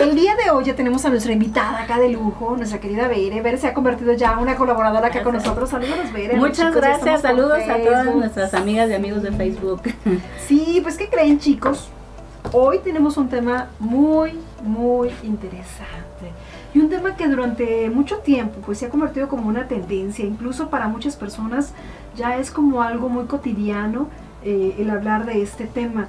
El día de hoy ya tenemos a nuestra invitada acá de lujo, nuestra querida Bere. Bere se ha convertido ya en una colaboradora acá con nosotros. Saludos, Bere. Muchas gracias, saludos a todas nuestras amigas y amigos de Facebook. Sí, pues ¿qué creen, chicos? Hoy tenemos un tema muy, muy interesante. Y un tema que durante mucho tiempo pues se ha convertido como una tendencia, incluso para muchas personas ya es como algo muy cotidiano el hablar de este tema.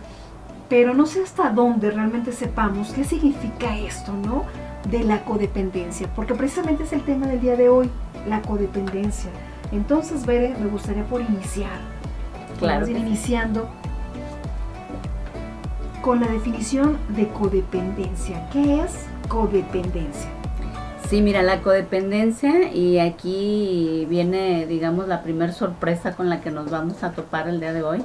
Pero no sé hasta dónde realmente sepamos qué significa esto, ¿no? De la codependencia, porque precisamente es el tema del día de hoy, la codependencia. Entonces, Bere, me gustaría por iniciar, claro, iniciando con la definición de codependencia. ¿Qué es codependencia? Sí, mira, la codependencia, y aquí viene, digamos, la primer sorpresa con la que nos vamos a topar el día de hoy.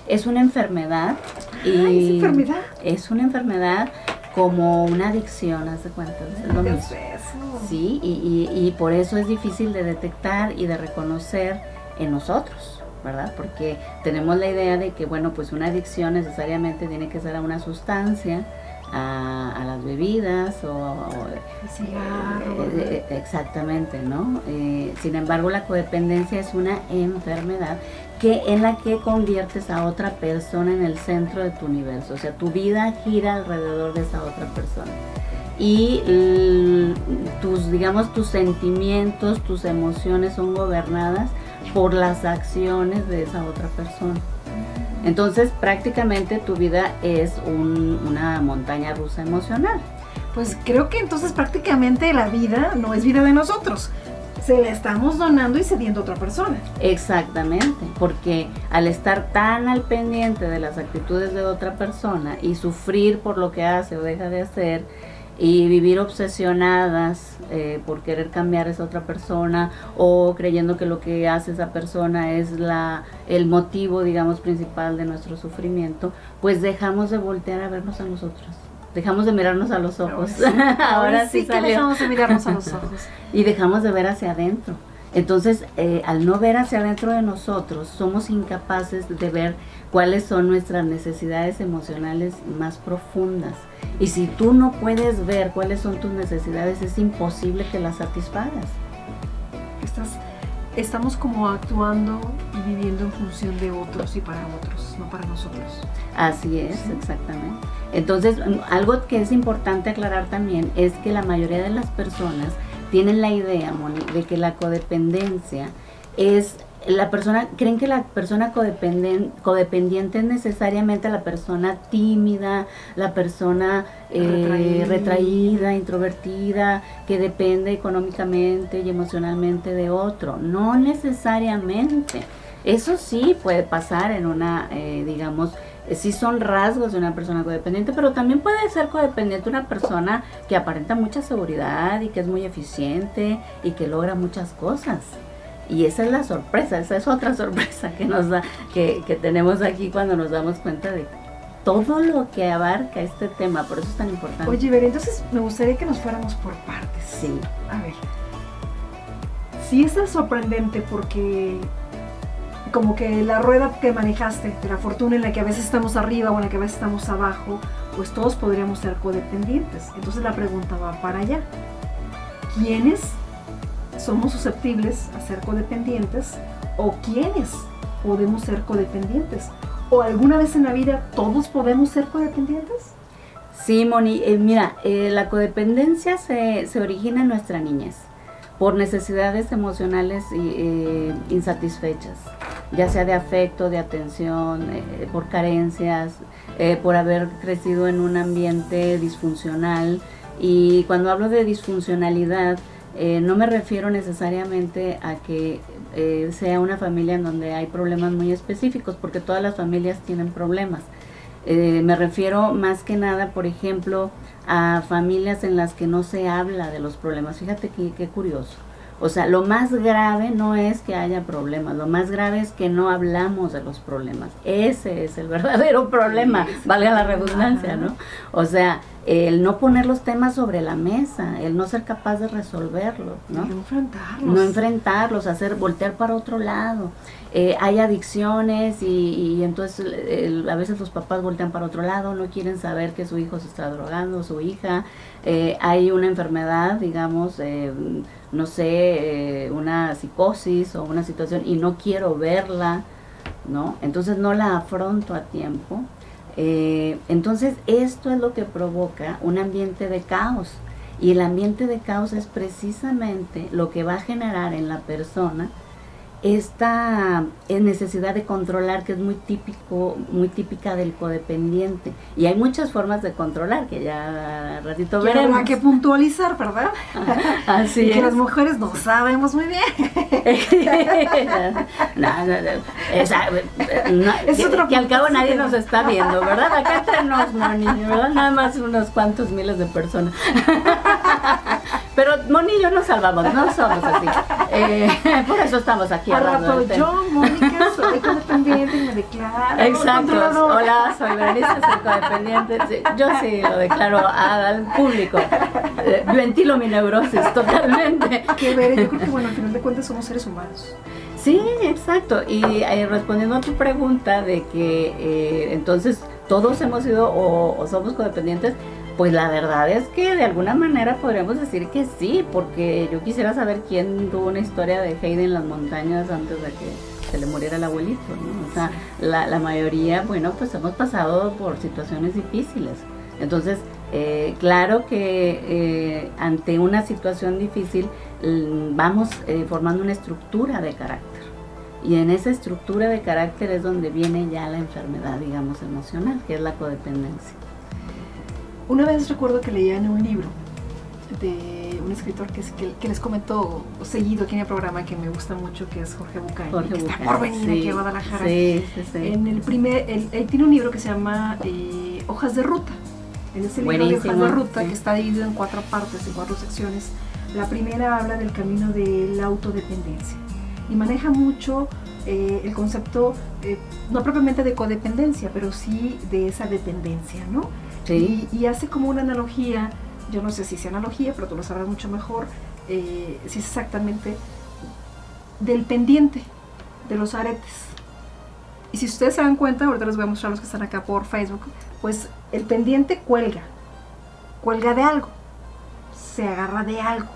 Es una enfermedad. ¿Es enfermedad? Es una enfermedad como una adicción, haz de cuenta. Es lo mismo. Sí, y por eso es difícil de detectar y de reconocer en nosotros, ¿verdad? Porque tenemos la idea de que, bueno, pues una adicción necesariamente tiene que ser a una sustancia, a las bebidas exactamente, ¿no? Sin embargo, la codependencia es una enfermedad en la que conviertes a otra persona en el centro de tu universo. O sea, tu vida gira alrededor de esa otra persona. Y tus sentimientos, tus emociones son gobernadas por las acciones de esa otra persona. Entonces, prácticamente tu vida es una montaña rusa emocional. Pues creo que entonces prácticamente la vida no es vida de nosotros. Se la estamos donando y cediendo a otra persona. Exactamente, porque al estar tan al pendiente de las actitudes de otra persona y sufrir por lo que hace o deja de hacer, y vivir obsesionadas por querer cambiar a esa otra persona, o creyendo que lo que hace esa persona es el motivo, digamos, principal de nuestro sufrimiento, pues dejamos de voltear a vernos a nosotros. Dejamos de mirarnos a los ojos. Ahora sí que dejamos de mirarnos a los ojos. Y dejamos de ver hacia adentro. Entonces, al no ver hacia adentro de nosotros, somos incapaces de ver cuáles son nuestras necesidades emocionales más profundas. Y si tú no puedes ver cuáles son tus necesidades, es imposible que las satisfagas. Estamos como actuando y viviendo en función de otros y para otros, no para nosotros. Así es, ¿sí? Exactamente. Entonces, algo que es importante aclarar también es que la mayoría de las personas tienen la idea, Moni, de que la codependencia es creen que la persona codependiente es necesariamente la persona tímida, la persona retraída, introvertida, que depende económicamente y emocionalmente de otro. No necesariamente. Eso sí puede pasar en digamos, sí son rasgos de una persona codependiente, pero también puede ser codependiente una persona que aparenta mucha seguridad y que es muy eficiente y que logra muchas cosas. Y esa es la sorpresa, esa es otra sorpresa que nos da, que tenemos aquí cuando nos damos cuenta de todo lo que abarca este tema, por eso es tan importante. Oye, Bere, entonces me gustaría que nos fuéramos por partes. Sí. A ver, sí es sorprendente porque como que la rueda que manejaste de la fortuna, en la que a veces estamos arriba o en la que a veces estamos abajo, pues todos podríamos ser codependientes. Entonces la pregunta va para allá. ¿Quiénes somos susceptibles a ser codependientes o quiénes podemos ser codependientes? ¿O alguna vez en la vida todos podemos ser codependientes? Sí, Moni, mira, la codependencia se origina en nuestra niñez por necesidades emocionales insatisfechas, ya sea de afecto, de atención, por carencias, por haber crecido en un ambiente disfuncional. Y cuando hablo de disfuncionalidad, no me refiero necesariamente a que sea una familia en donde hay problemas muy específicos, porque todas las familias tienen problemas. Me refiero más que nada, por ejemplo, a familias en las que no se habla de los problemas. Fíjate qué curioso. O sea, lo más grave no es que haya problemas, lo más grave es que no hablamos de los problemas. Ese es el verdadero problema, valga la redundancia, ¿no? O sea, el no poner los temas sobre la mesa, el no ser capaz de resolverlos, ¿no? No enfrentarlos. No enfrentarlos, voltear para otro lado. Hay adicciones y entonces a veces los papás voltean para otro lado, no quieren saber que su hijo se está drogando, su hija. Hay una enfermedad, digamos, no sé, una psicosis o una situación y no quiero verla, ¿no? Entonces no la afronto a tiempo. Entonces esto es lo que provoca un ambiente de caos, y el ambiente de caos es precisamente lo que va a generar en la persona esta necesidad de controlar, que es muy típica del codependiente. Y hay muchas formas de controlar, que ya ratito veremos. Hay que puntualizar, ¿verdad? Así y es. que las mujeres no sabemos muy bien. Que al cabo nadie nos está viendo, ¿verdad? Acá entre nos, Moni, ¿verdad? Nada más unos cuantos miles de personas. Pero Moni y yo nos salvamos, no somos así. Por eso estamos aquí. Al rato, yo, Mónica, soy codependiente y me declaro. Exacto. Hola, soy Berenice, soy codependiente. Sí, yo sí lo declaro al público. Ventilo mi neurosis totalmente. Que ver, yo creo que, bueno, al final de cuentas somos seres humanos. Sí, exacto. Y respondiendo a tu pregunta de que entonces todos hemos sido o somos codependientes, pues la verdad es que de alguna manera podríamos decir que sí, porque yo quisiera saber quién tuvo una historia de Heidi en las montañas antes de que se le muriera el abuelito, ¿no? O sea, la mayoría, bueno, pues hemos pasado por situaciones difíciles. Entonces, claro que ante una situación difícil vamos formando una estructura de carácter. Y en esa estructura de carácter es donde viene ya la enfermedad, digamos, emocional, que es la codependencia. Una vez recuerdo que leía en un libro de un escritor que les comento seguido aquí en el programa, que me gusta mucho, que es Jorge Bucay, que está por venir aquí a Guadalajara. Sí. En el él tiene un libro que se llama Hojas de Ruta. En ese libro de Hojas de Ruta, que está dividido en 4 partes, en 4 secciones. La primera habla del camino de la autodependencia y maneja mucho el concepto, no propiamente de codependencia, pero sí de esa dependencia, ¿no? Sí. Y hace como una analogía, yo no sé si es analogía, pero tú lo sabrás mucho mejor, si es exactamente del pendiente, de los aretes. Y si ustedes se dan cuenta, ahorita les voy a mostrar los que están acá por Facebook, pues el pendiente cuelga de algo, se agarra de algo.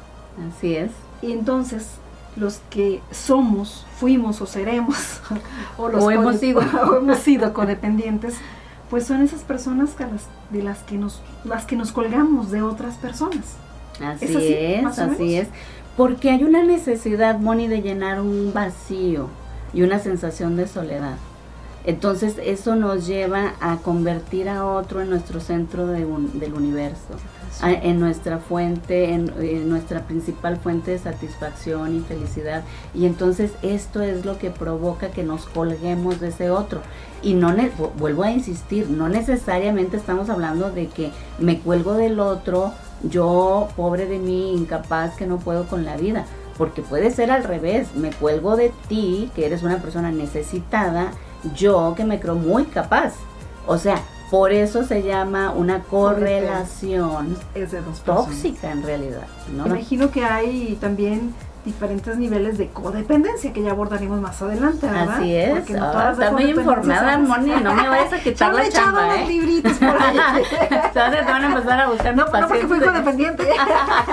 Así es. Y entonces los que somos, fuimos o seremos, o hemos sido codependientes, pues son esas personas de las que nos colgamos de otras personas. Así es. Porque hay una necesidad, Moni, de llenar un vacío y una sensación de soledad. Entonces eso nos lleva a convertir a otro en nuestro centro del universo, en nuestra fuente, en nuestra principal fuente de satisfacción y felicidad. Y entonces esto es lo que provoca que nos colguemos de ese otro. Y vuelvo a insistir, no necesariamente estamos hablando de que me cuelgo del otro, yo, pobre de mí, incapaz, que no puedo con la vida. Porque puede ser al revés, me cuelgo de ti, que eres una persona necesitada, yo que me creo muy capaz. O sea, por eso se llama una correlación tóxica en realidad, ¿no? Imagino que hay también diferentes niveles de codependencia que ya abordaremos más adelante, ¿verdad? Así es. Estás muy informada, Moni, no me vayas a quitar la chamba, los libritos por ahí. Entonces te van a empezar a buscar no porque fui codependiente.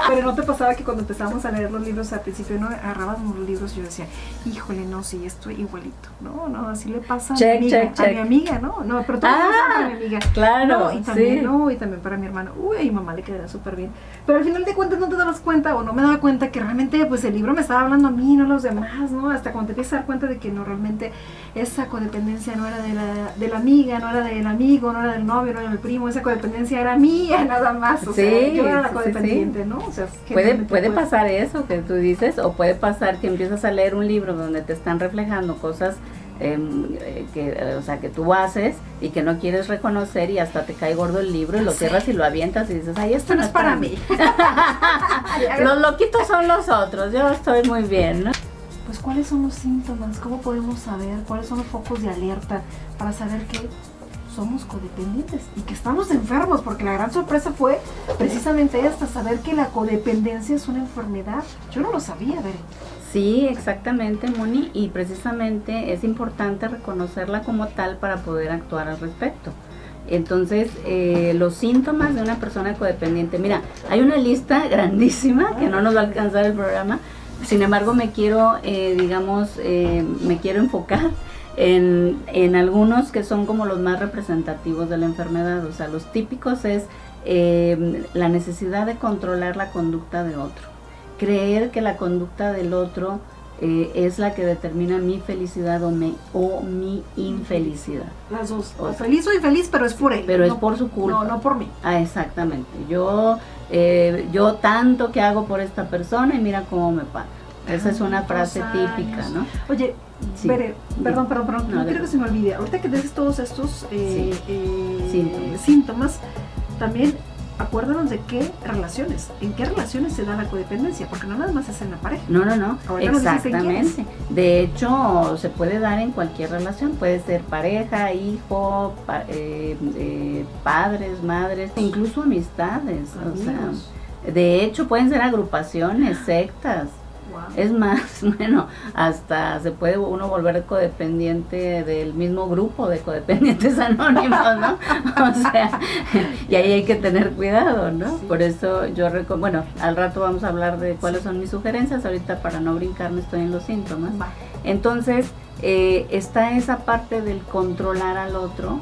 Pero ¿no te pasaba que cuando empezamos a leer los libros al principio, no agarrábamos los libros y yo decía, híjole, no, sí, estoy igualito. No, así le pasa a mi amiga, ¿no? No, pero todo para mi amiga. Claro, no, y también, y también para mi hermano. Uy, a mi mamá le quedaría súper bien. Pero al final de cuentas no te dabas cuenta, o no me daba cuenta, que realmente pues el libro me estaba hablando a mí, no a los demás, ¿no? Hasta cuando te empiezas a dar cuenta de que no, realmente esa codependencia no era de la amiga, no era del amigo, no era del novio, no era del primo, esa codependencia era mía nada más, o sea, yo era la codependiente, ¿no? O sea, puede pasar eso que tú dices, o puede pasar que empiezas a leer un libro donde te están reflejando cosas que tú haces y que no quieres reconocer, y hasta te cae gordo el libro y lo cierras y lo avientas y dices, ay, esto no es para mí. Los loquitos son los otros, yo estoy muy bien, ¿no? Pues ¿cuáles son los síntomas? ¿Cómo podemos saber? ¿Cuáles son los focos de alerta para saber que somos codependientes y que estamos enfermos, porque la gran sorpresa fue precisamente esta, saber que la codependencia es una enfermedad. Yo no lo sabía, Bere. Sí, exactamente, Moni, y precisamente es importante reconocerla como tal para poder actuar al respecto. Entonces, los síntomas de una persona codependiente, mira, hay una lista grandísima que no nos va a alcanzar el programa. Sin embargo, me quiero, me quiero enfocar en algunos que son como los más representativos de la enfermedad. O sea, los típicos es la necesidad de controlar la conducta de otro. Creer que la conducta del otro es la que determina mi felicidad o mi infelicidad. Las dos, o feliz o infeliz, pero es por él. Pero no, es por su culpa. No por mí. Ah, exactamente. Yo tanto que hago por esta persona y mira cómo me paga. Esa es una frase típica, ¿no? Oye, sí. Bere, perdón, no quiero que se me olvide. Ahorita que dices todos estos síntomas, también acuérdanos de en qué relaciones se da la codependencia, porque no nada más es en la pareja. No, exactamente. De hecho, se puede dar en cualquier relación, puede ser pareja, hijo, padres, madres, incluso amistades. Amigos. O sea, de hecho pueden ser agrupaciones, sectas. Es más, bueno, hasta se puede uno volver codependiente del mismo grupo de codependientes anónimos, ¿no? O sea, y ahí hay que tener cuidado, ¿no? Sí. Por eso yo bueno, al rato vamos a hablar de cuáles son mis sugerencias, ahorita para no brincarme estoy en los síntomas. Entonces, está esa parte del controlar al otro,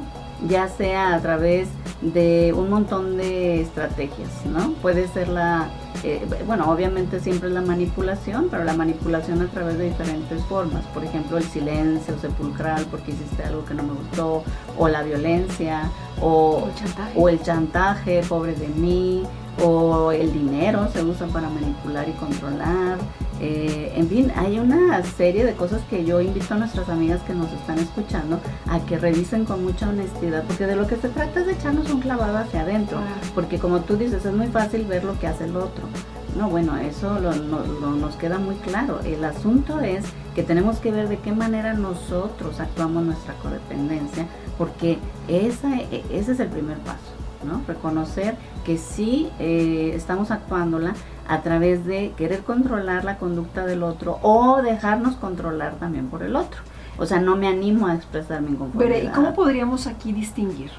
ya sea a través de un montón de estrategias, ¿no? Puede ser bueno, obviamente siempre es la manipulación, pero la manipulación a través de diferentes formas. Por ejemplo, el silencio sepulcral porque hiciste algo que no me gustó, o la violencia, o el chantaje, pobre de mí, o el dinero se usa para manipular y controlar. En fin, hay una serie de cosas que yo invito a nuestras amigas que nos están escuchando a que revisen con mucha honestidad, porque de lo que se trata es de echarnos un clavado hacia adentro, porque como tú dices, es muy fácil ver lo que hace el otro. No, bueno, eso nos queda muy claro. El asunto es que tenemos que ver de qué manera nosotros actuamos nuestra codependencia, porque ese es el primer paso, ¿no? Reconocer que sí estamos actuándola a través de querer controlar la conducta del otro o dejarnos controlar también por el otro. O sea, no me animo a expresar mi inconformidad. Pero, ¿y cómo podríamos aquí distinguir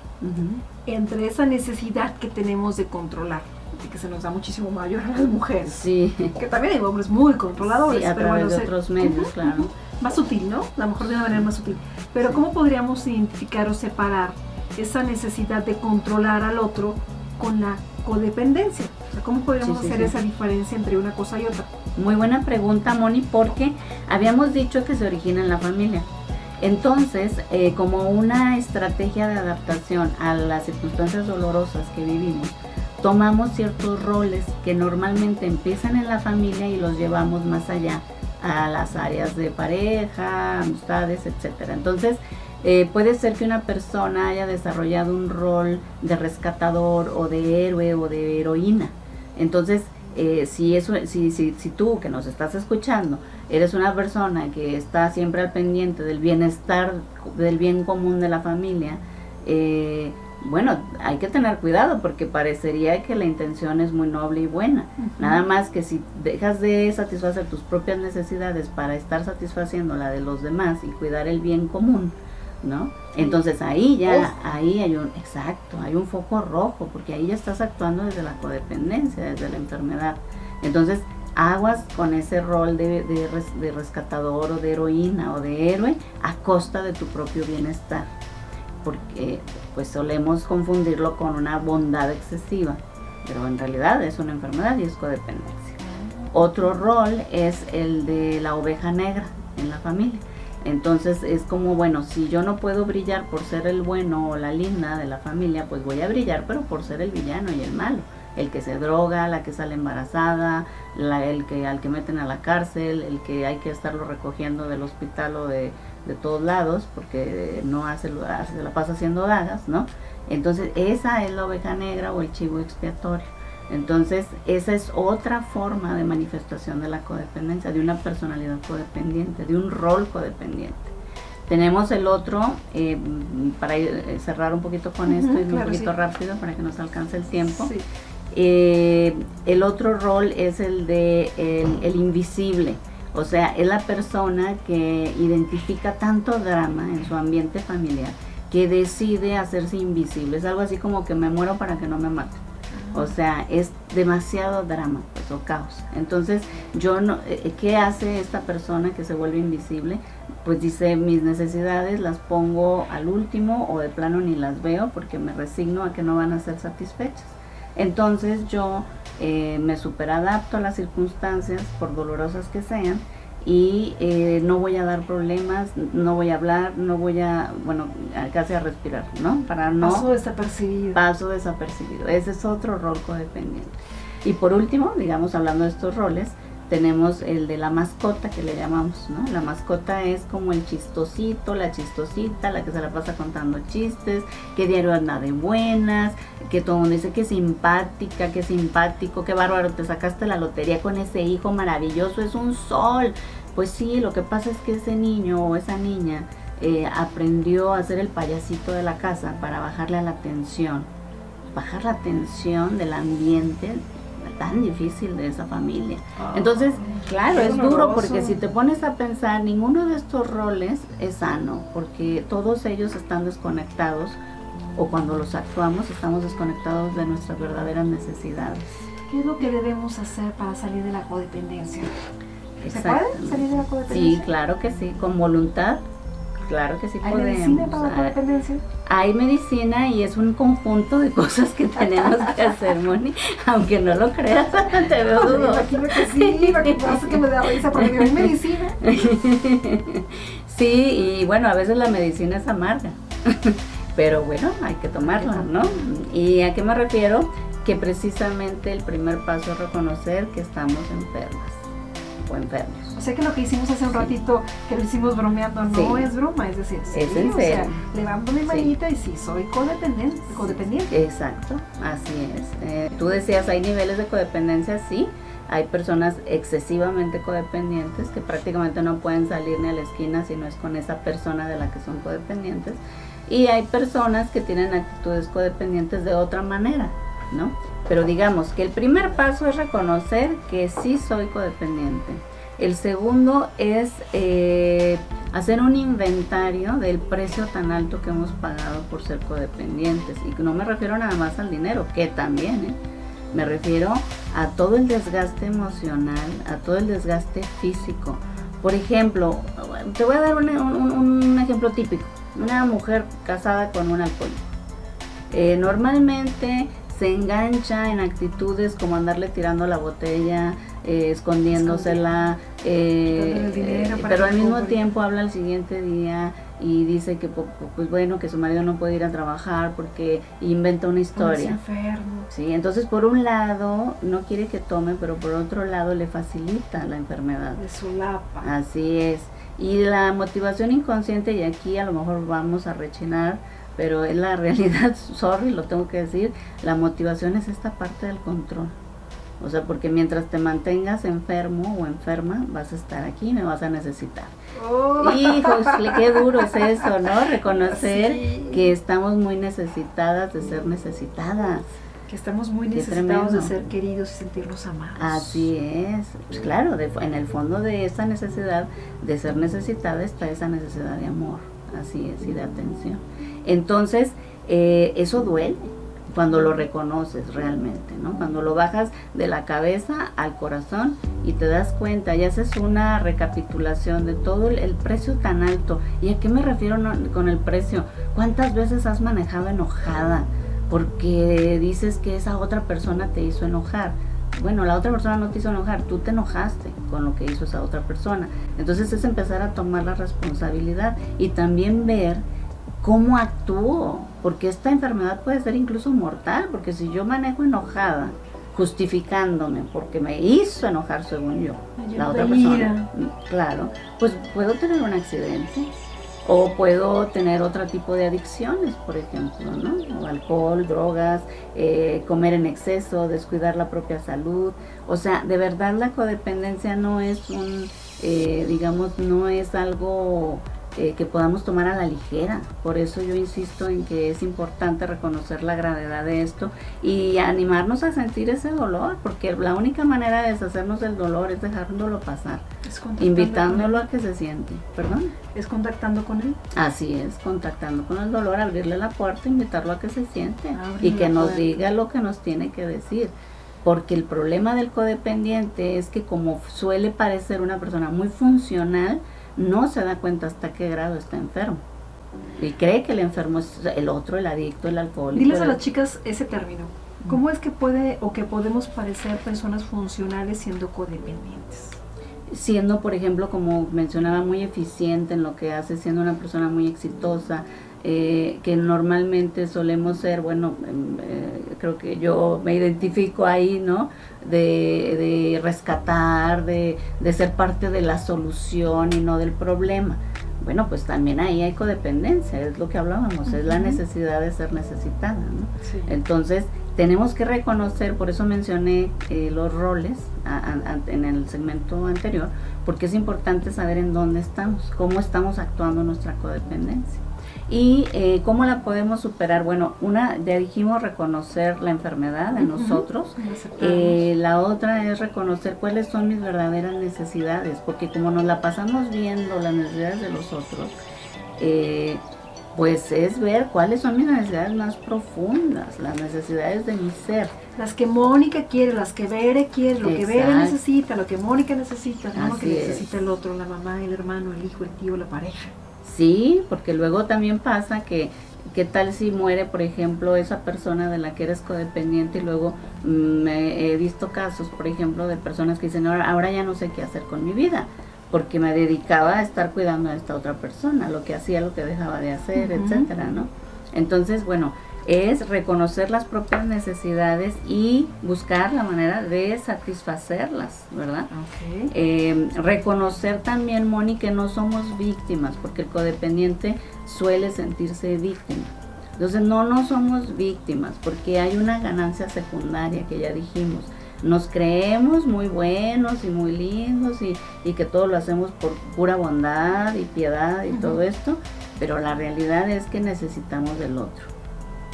entre esa necesidad que tenemos de controlar, y que se nos da muchísimo mayor a las mujeres? Sí. Que también hay hombres muy controladores. Sí, a través de otros medios, claro. Más sutil, ¿no? A lo mejor de una manera más sutil. Pero, ¿cómo podríamos identificar o separar esa necesidad de controlar al otro con la codependencia? O sea, ¿cómo podríamos hacer esa diferencia entre una cosa y otra? Muy buena pregunta, Moni, porque habíamos dicho que se origina en la familia. Entonces, como una estrategia de adaptación a las circunstancias dolorosas que vivimos, tomamos ciertos roles que normalmente empiezan en la familia y los llevamos más allá a las áreas de pareja, amistades, etcétera. Entonces, puede ser que una persona haya desarrollado un rol de rescatador o de héroe o de heroína. Entonces, si tú que nos estás escuchando eres una persona que está siempre al pendiente del bienestar, del bien común de la familia, bueno, hay que tener cuidado porque parecería que la intención es muy noble y buena. Nada más que si dejas de satisfacer tus propias necesidades para estar satisfaciendo la de los demás y cuidar el bien común, ¿no? Entonces ahí hay un foco rojo, porque ahí ya estás actuando desde la codependencia, desde la enfermedad. Entonces, aguas con ese rol de rescatador o de heroína o de héroe a costa de tu propio bienestar, porque pues solemos confundirlo con una bondad excesiva, pero en realidad es una enfermedad y es codependencia. Otro rol es el de la oveja negra en la familia. Entonces es como, bueno, si yo no puedo brillar por ser el bueno o la linda de la familia, pues voy a brillar, pero por ser el villano y el malo. El que se droga, la que sale embarazada, al que meten a la cárcel, el que hay que estarlo recogiendo del hospital o de todos lados, porque se la pasa haciendo dagas, ¿no? Entonces esa es la oveja negra o el chivo expiatorio. Entonces esa es otra forma de manifestación de la codependencia, de una personalidad codependiente, de un rol codependiente. Tenemos el otro, para cerrar un poquito con esto, y un poquito rápido para que nos alcance el tiempo. Sí. El otro rol es el de el invisible, o sea, es la persona que identifica tanto drama en su ambiente familiar que decide hacerse invisible. Es algo así como que me muero para que no me maten. O sea, es demasiado drama, pues, o caos. Entonces, ¿qué hace esta persona que se vuelve invisible? Pues dice, mis necesidades las pongo al último, o de plano ni las veo porque me resigno a que no van a ser satisfechas. Entonces yo me superadapto a las circunstancias, por dolorosas que sean, y no voy a dar problemas, no voy a hablar, no voy a, casi a respirar, ¿no? Para no... Paso desapercibido. Paso desapercibido. Ese es otro rol codependiente. Y por último, digamos, hablando de estos roles, tenemos el de la mascota, que le llamamos, ¿no? La mascota es como el chistosito, la chistosita, la que se la pasa contando chistes, que diario anda de buenas, que todo el mundo dice que simpática, que simpático, que bárbaro, te sacaste la lotería con ese hijo maravilloso, es un sol. Pues sí, lo que pasa es que ese niño o esa niña aprendió a ser el payasito de la casa para bajarle a la tensión, bajar la tensión del ambiente tan difícil de esa familia. Entonces, claro, es duro porque si te pones a pensar, ninguno de estos roles es sano, porque todos ellos están desconectados, o cuando los actuamos estamos desconectados de nuestras verdaderas necesidades. ¿Qué es lo que debemos hacer para salir de la codependencia? ¿Se Exacto. puede salir de la codependencia? Sí, claro que sí, con voluntad. Claro que sí ¿Hay podemos. medicina para la codependencia? Hay medicina y es un conjunto de cosas que tenemos que hacer, Moni, aunque no lo creas, te veo dudosa. Imagino que sí, lo que pasa es que me da risa porque hay medicina. Sí, y bueno, a veces la medicina es amarga, pero bueno, hay que tomarla, ¿no? ¿Y a qué me refiero? Que precisamente el primer paso es reconocer que estamos enfermas o enfermos. O sea que lo que hicimos hace un ratito, que lo hicimos bromeando, no es broma, es decir, sí, es en serio. O sea, levanto mi manita y sí, soy codependiente. Exacto, así es. Tú decías, hay niveles de codependencia, sí. Hay personas excesivamente codependientes que prácticamente no pueden salir ni a la esquina si no es con esa persona de la que son codependientes. Y hay personas que tienen actitudes codependientes de otra manera, ¿no? Pero digamos que el primer paso es reconocer que sí soy codependiente. El segundo es hacer un inventario del precio tan alto que hemos pagado por ser codependientes. Y no me refiero nada más al dinero, que también, me refiero a todo el desgaste emocional, a todo el desgaste físico. Por ejemplo, te voy a dar un ejemplo típico. Una mujer casada con un alcohólico. Normalmente se engancha en actitudes como andarle tirando la botella, escondiéndosela, pero al mismo tiempo habla al siguiente día y dice que pues bueno, que su marido no puede ir a trabajar porque inventa una historia. Enfermo. Sí, entonces por un lado no quiere que tome, pero por otro lado le facilita la enfermedad. Le solapa. Así es. Y la motivación inconsciente, y aquí a lo mejor vamos a rechinar, pero es la realidad, sorry, lo tengo que decir, la motivación es esta parte del control. O sea, porque mientras te mantengas enfermo o enferma, vas a estar aquí y me vas a necesitar. Oh. Hijos, qué duro es eso, ¿no? Reconocer que estamos muy necesitadas de ser necesitadas. Que estamos muy necesitados de ser queridos y sentirnos amados. Así es. Pues claro, en el fondo de esa necesidad de ser necesitada está esa necesidad de amor. Así es, y de atención. Entonces, eso duele cuando lo reconoces realmente, ¿no? Cuando lo bajas de la cabeza al corazón y te das cuenta y haces una recapitulación de todo el precio tan alto. ¿Y a qué me refiero con el precio? ¿Cuántas veces has manejado enojada porque dices que esa otra persona te hizo enojar? Bueno, la otra persona no te hizo enojar, tú te enojaste con lo que hizo esa otra persona. Entonces es empezar a tomar la responsabilidad y también ver cómo actúo, porque esta enfermedad puede ser incluso mortal, porque si yo manejo enojada, justificándome porque me hizo enojar según yo, la otra persona, claro, pues puedo tener un accidente. O puedo tener otro tipo de adicciones, por ejemplo, ¿no? Alcohol, drogas, comer en exceso, descuidar la propia salud. O sea, de verdad la codependencia no es digamos, no es algo que podamos tomar a la ligera. Por eso yo insisto en que es importante reconocer la gravedad de esto y animarnos a sentir ese dolor, porque la única manera de deshacernos del dolor es dejándolo pasar, invitándolo a que se siente. ¿Perdón? Es contactando con él. Así es, contactando con el dolor, abrirle la puerta, invitarlo a que se siente y que nos diga lo que nos tiene que decir. Porque el problema del codependiente es que, como suele parecer una persona muy funcional, no se da cuenta hasta qué grado está enfermo. Y cree que el enfermo es el otro, el adicto, el alcohólico. Diles a las chicas ese término. ¿Cómo es que puede o que podemos parecer personas funcionales siendo codependientes? Siendo, por ejemplo, como mencionaba, muy eficiente en lo que hace, siendo una persona muy exitosa, que normalmente solemos ser, bueno, creo que yo me identifico ahí, ¿no? De rescatar, de ser parte de la solución y no del problema. Bueno, pues también ahí hay codependencia, es lo que hablábamos, es la necesidad de ser necesitada, ¿no? Sí. Entonces, tenemos que reconocer, por eso mencioné los roles en el segmento anterior, porque es importante saber en dónde estamos, cómo estamos actuando nuestra codependencia. Y cómo la podemos superar. Bueno, ya dijimos reconocer la enfermedad en nosotros. La otra es reconocer cuáles son mis verdaderas necesidades, porque como nos la pasamos viendo las necesidades de los otros, pues es ver cuáles son mis necesidades más profundas, las necesidades de mi ser. Las que Mónica quiere, las que Bere quiere, lo que Bere necesita, lo que Mónica necesita, no lo que necesita el otro, la mamá, el hermano, el hijo, el tío, la pareja. Sí, porque luego también pasa que, ¿qué tal si muere, por ejemplo, esa persona de la que eres codependiente? Y luego he visto casos, por ejemplo, de personas que dicen, ahora ya no sé qué hacer con mi vida, porque me dedicaba a estar cuidando a esta otra persona, lo que hacía, lo que dejaba de hacer, etcétera, ¿no? Entonces, bueno, es reconocer las propias necesidades y buscar la manera de satisfacerlas, ¿verdad? Reconocer también, Moni, que no somos víctimas, porque el codependiente suele sentirse víctima. Entonces no somos víctimas, porque hay una ganancia secundaria que ya dijimos. Nos creemos muy buenos y muy lindos y que todo lo hacemos por pura bondad y piedad y todo esto, pero la realidad es que necesitamos del otro.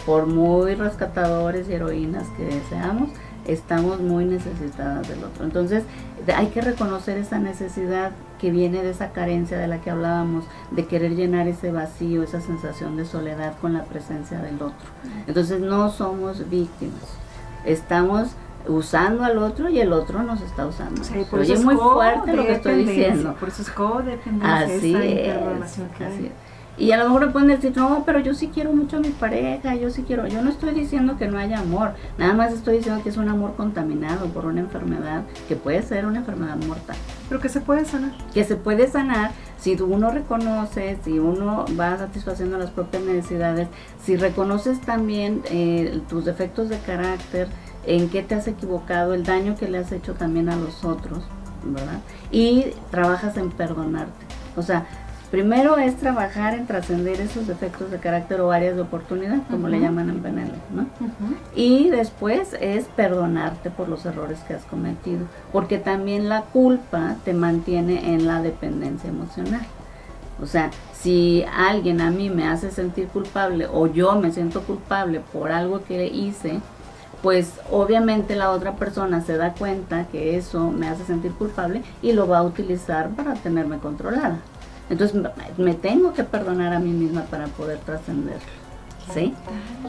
Por muy rescatadores y heroínas que seamos, estamos muy necesitadas del otro. Entonces hay que reconocer esa necesidad que viene de esa carencia de la que hablábamos, de querer llenar ese vacío, esa sensación de soledad con la presencia del otro. Entonces no somos víctimas, estamos usando al otro y el otro nos está usando. Sí, por eso es muy fuerte lo que estoy diciendo. Por eso es codependencia, así esa interrelación que hay. Y a lo mejor me pueden decir, no, pero yo sí quiero mucho a mi pareja, yo sí quiero. Yo no estoy diciendo que no haya amor, nada más estoy diciendo que es un amor contaminado por una enfermedad que puede ser una enfermedad mortal. Pero que se puede sanar. Que se puede sanar si uno reconoce, si uno va satisfaciendo las propias necesidades, si reconoces también tus defectos de carácter, en qué te has equivocado, el daño que le has hecho también a los otros, ¿verdad? Y trabajas en perdonarte. O sea, primero es trabajar en trascender esos defectos de carácter o áreas de oportunidad, como le llaman en PNL, ¿no? Y después es perdonarte por los errores que has cometido, porque también la culpa te mantiene en la dependencia emocional. O sea, si alguien a mí me hace sentir culpable o yo me siento culpable por algo que hice, pues obviamente la otra persona se da cuenta que eso me hace sentir culpable y lo va a utilizar para tenerme controlada. Entonces me tengo que perdonar a mí misma para poder trascender, ¿sí?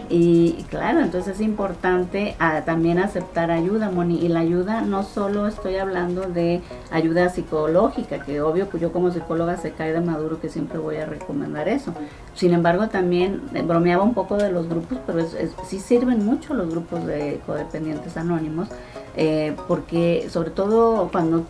Y claro, entonces es importante también aceptar ayuda, Moni, y la ayuda no solo estoy hablando de ayuda psicológica, que obvio que yo como psicóloga se cae de maduro que siempre voy a recomendar eso. Sin embargo, también bromeaba un poco de los grupos, pero sí sirven mucho los grupos de codependientes anónimos, porque sobre todo cuando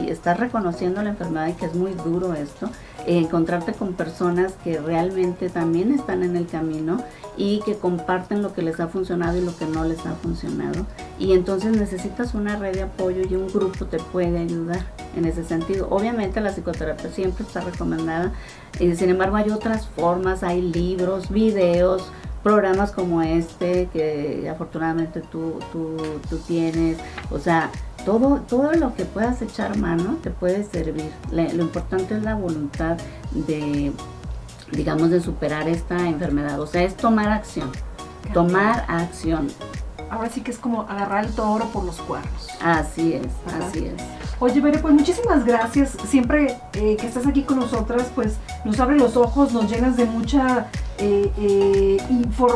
estás reconociendo la enfermedad y que es muy duro esto, encontrarte con personas que realmente también están en el camino y que comparten lo que les ha funcionado y lo que no les ha funcionado, y entonces necesitas una red de apoyo y un grupo te puede ayudar en ese sentido. Obviamente la psicoterapia siempre está recomendada, sin embargo hay otras formas, hay libros, videos, programas como este que afortunadamente tú tienes, o sea, todo lo que puedas echar mano te puede servir. Lo importante es la voluntad de, digamos, de superar esta enfermedad. O sea, es tomar acción. Tomar acción. Ahora sí que es como agarrar el toro por los cuernos. Así es, ¿verdad? así es. Oye, Bere, pues muchísimas gracias. Siempre que estás aquí con nosotras, pues nos abre los ojos, nos llenas de mucha,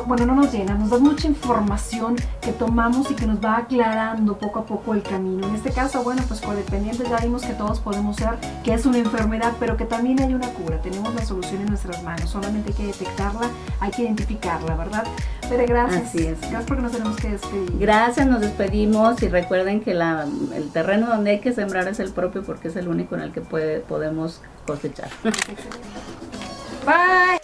bueno, no nos llenas, nos das mucha información que tomamos y que nos va aclarando poco a poco el camino. En este caso, bueno, pues codependientes ya vimos que todos podemos ser, que es una enfermedad, pero que también hay una cura. Tenemos la solución en nuestras manos, solamente hay que detectarla, hay que identificarla, ¿verdad? Bere, gracias. Así es. Gracias porque nos tenemos que despedir. Gracias, nos despedimos y recuerden que el terreno donde hay que sembrar es el propio porque es el único en el que podemos cosechar. Bye.